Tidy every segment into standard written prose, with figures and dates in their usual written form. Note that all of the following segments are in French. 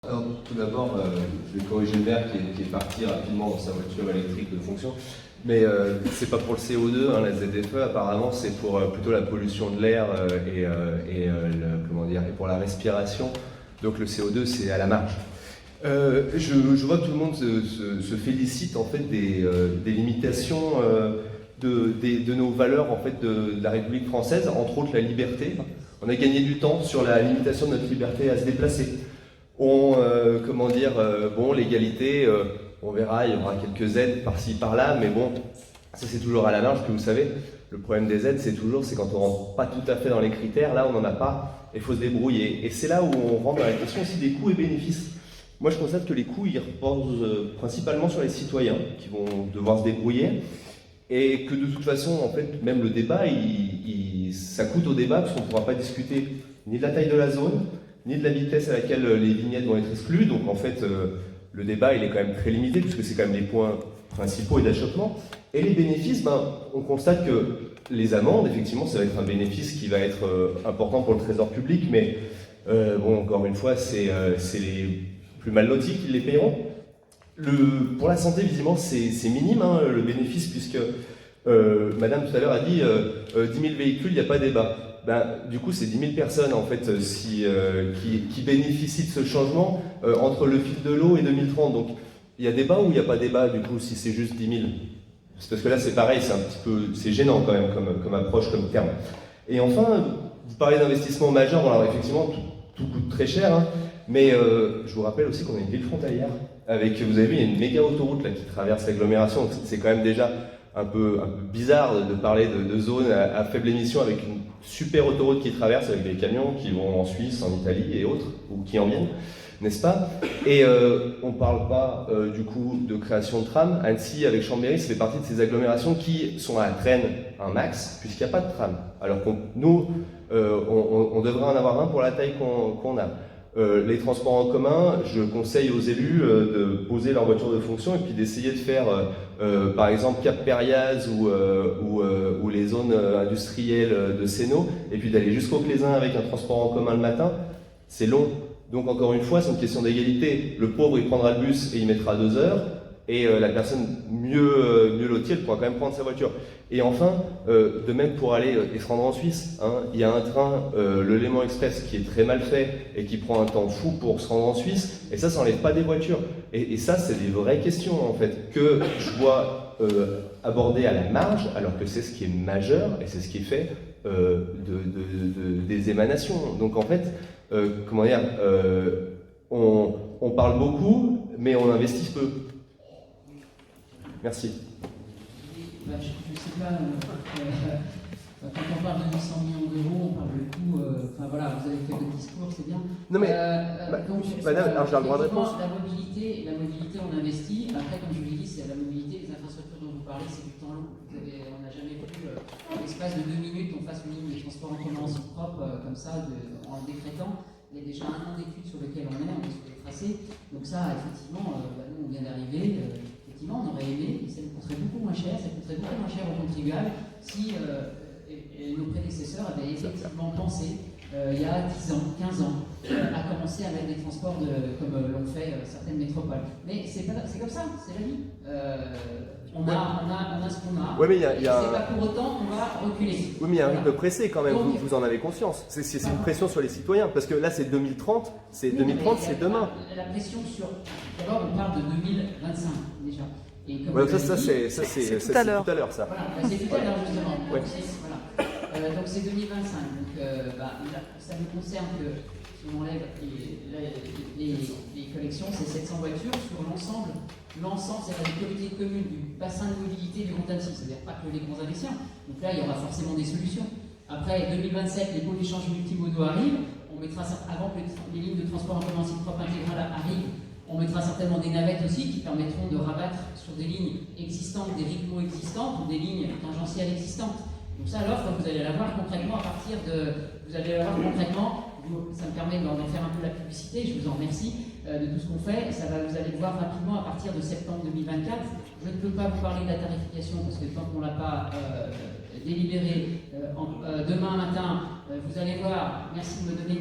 Alors, tout d'abord, je vais corriger le maire qui est parti rapidement dans sa voiture électrique de fonction. Mais c'est pas pour le CO2, hein, la ZFE, apparemment, c'est pour plutôt la pollution de l'air et pour la respiration. Donc le CO2, c'est à la marge. Je vois que tout le monde se félicite en fait des limitations de nos valeurs en fait de la République française, entre autres la liberté. On a gagné du temps sur la limitation de notre liberté à se déplacer. L'égalité, on verra, il y aura quelques aides par-ci, par-là, mais bon, ça c'est toujours à la marge, que vous savez. Le problème des aides, c'est quand on ne rentre pas tout à fait dans les critères, là on n'en a pas, et il faut se débrouiller. Et c'est là où on rentre dans la question aussi des coûts et bénéfices. Moi je constate que les coûts, ils reposent principalement sur les citoyens, qui vont devoir se débrouiller, et que de toute façon, en fait, même le débat, ça coûte au débat, parce qu'on ne pourra pas discuter ni de la taille de la zone, ni de la vitesse à laquelle les vignettes vont être exclues. Donc en fait, le débat il est quand même très limité, puisque c'est quand même les points principaux et d'achoppement. Et les bénéfices, on constate que les amendes, effectivement, ça va être un bénéfice qui va être important pour le trésor public, mais encore une fois, c'est les plus mal lotis qui les paieront. Pour la santé, visiblement, c'est minime, hein, le bénéfice, puisque Madame tout à l'heure a dit 10 000 véhicules, il n'y a pas débat. Du coup, c'est 10 000 personnes en fait, qui bénéficient de ce changement entre le fil de l'eau et 2030. Donc, il y a débat ou il n'y a pas débat, du coup, si c'est juste 10 000 ? C'est parce que là, c'est pareil, c'est gênant quand même comme approche, comme terme. Et enfin, vous parlez d'investissement majeur. Alors, effectivement, tout coûte très cher, hein, mais je vous rappelle aussi qu'on est une ville frontalière. Vous avez vu, il y a une méga autoroute là, qui traverse l'agglomération. C'est quand même déjà un peu bizarre de parler de zones à faible émission avec une super autoroute qui traverse avec des camions qui vont en Suisse, en Italie et autres, ou qui en viennent, n'est-ce pas? Et on ne parle pas du coup de création de tram. Annecy avec Chambéry, ça fait partie de ces agglomérations qui sont à la traîne un max, puisqu'il n'y a pas de tram. Alors que nous, on devrait en avoir un pour la taille qu'on a. Les transports en commun, je conseille aux élus de poser leur voiture de fonction et puis d'essayer de faire, par exemple, Cap-Périaz ou les zones industrielles de Sénaux, et puis d'aller jusqu'au Clézin avec un transport en commun le matin. C'est long. Donc encore une fois, c'est une question d'égalité. Le pauvre, il prendra le bus et il mettra 2 heures, et la personne mieux lotie, elle pourra quand même prendre sa voiture. Et enfin, de même pour aller et se rendre en Suisse, hein, il y a un train, le Léman Express, qui est très mal fait et qui prend un temps fou pour se rendre en Suisse, et ça n'enlève pas des voitures. Et ça, c'est des vraies questions, en fait, que je dois aborder à la marge, alors que c'est ce qui est majeur, et c'est ce qui est fait des émanations. Donc en fait, on parle beaucoup, mais on investit peu. Merci. Je ne sais pas, quand on parle de 800 millions d'euros, on parle de coût, vous avez fait votre discours, c'est bien. Non mais, madame, alors j'ai le droit de réponse. La mobilité, on investit. Après, comme je vous l'ai dit, c'est la mobilité, les infrastructures dont vous parlez, c'est du temps long. On n'a jamais vu, en l'espace de 2 minutes, on fasse une ligne de transport en commun aussi propre, comme ça, en le décrétant. Il y a déjà 1 an d'études sur lequel on est sur les tracés. Donc ça, effectivement, nous, on vient d'arriver. On aurait aimé, ça nous coûterait beaucoup moins cher, aux contribuables si nos prédécesseurs avaient effectivement pensé, il y a 10 ans, 15 ans, à commencer à mettre des transports comme l'ont fait certaines métropoles. Mais c'est comme ça, c'est la vie. On a ce qu'on a, ouais, mais c'est pas pour autant qu'on va reculer. Oui, mais il y a un rythme pressé quand même, vous en avez conscience. C'est une pression sur les citoyens, parce que là c'est 2030, c'est demain. La pression sur... D'abord, on parle de 2025 déjà. Et comme c'est tout à l'heure, ça. Voilà, c'est tout à l'heure justement. Ouais. Donc c'est 2025. Donc ça nous concerne que si on enlève les collections, c'est 700 voitures sur l'ensemble. L'ensemble, c'est la communauté commune du bassin de mobilité du Grand Annecy, c'est-à-dire pas que les grands investisseurs. Donc là, il y aura forcément des solutions. Après 2027, les pôles d'échange multimodaux arrivent. On mettra avant que les lignes de transport en commun propre intégrales arrivent. On mettra certainement des navettes aussi qui permettront de rabattre sur des lignes existantes, des rythmos existantes ou des lignes tangentielles existantes. Donc ça, l'offre, vous allez la voir concrètement à partir de... Vous allez la voir concrètement, ça me permet d'en faire un peu la publicité, je vous en remercie de tout ce qu'on fait. Vous allez le voir rapidement à partir de septembre 2024. Je ne peux pas vous parler de la tarification parce que tant qu'on ne l'a pas délibéré, demain matin, vous allez voir, merci de me donner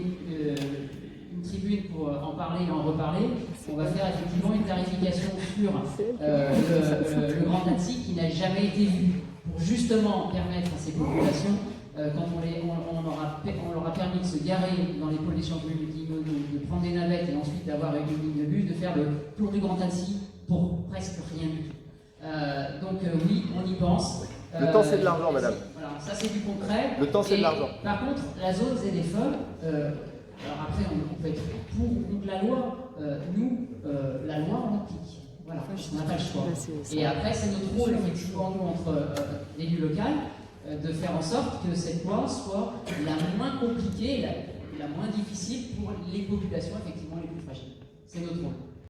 une une tribune pour en parler et en reparler. On va faire effectivement une tarification sur le Grand Annecy qui n'a jamais été vu, pour justement permettre à ces populations, quand on leur a permis de se garer dans les pôles d'échange multimodaux, de prendre des navettes et ensuite d'avoir une ligne de bus, de faire le tour du Grand Annecy pour presque rien du tout. Donc oui, on y pense. Le temps, c'est de l'argent, madame. Voilà, ça c'est du concret. Le temps, c'est de l'argent. Par contre, la zone ZFE, alors après on peut être pour ou contre la loi. Nous, la loi, on l'applique. Voilà, on n'a pas le choix. Et après, c'est notre rôle, effectivement, nous, entre l'élu local, de faire en sorte que cette loi soit la moins compliquée, la moins difficile pour les populations, effectivement, les plus fragiles. C'est notre rôle.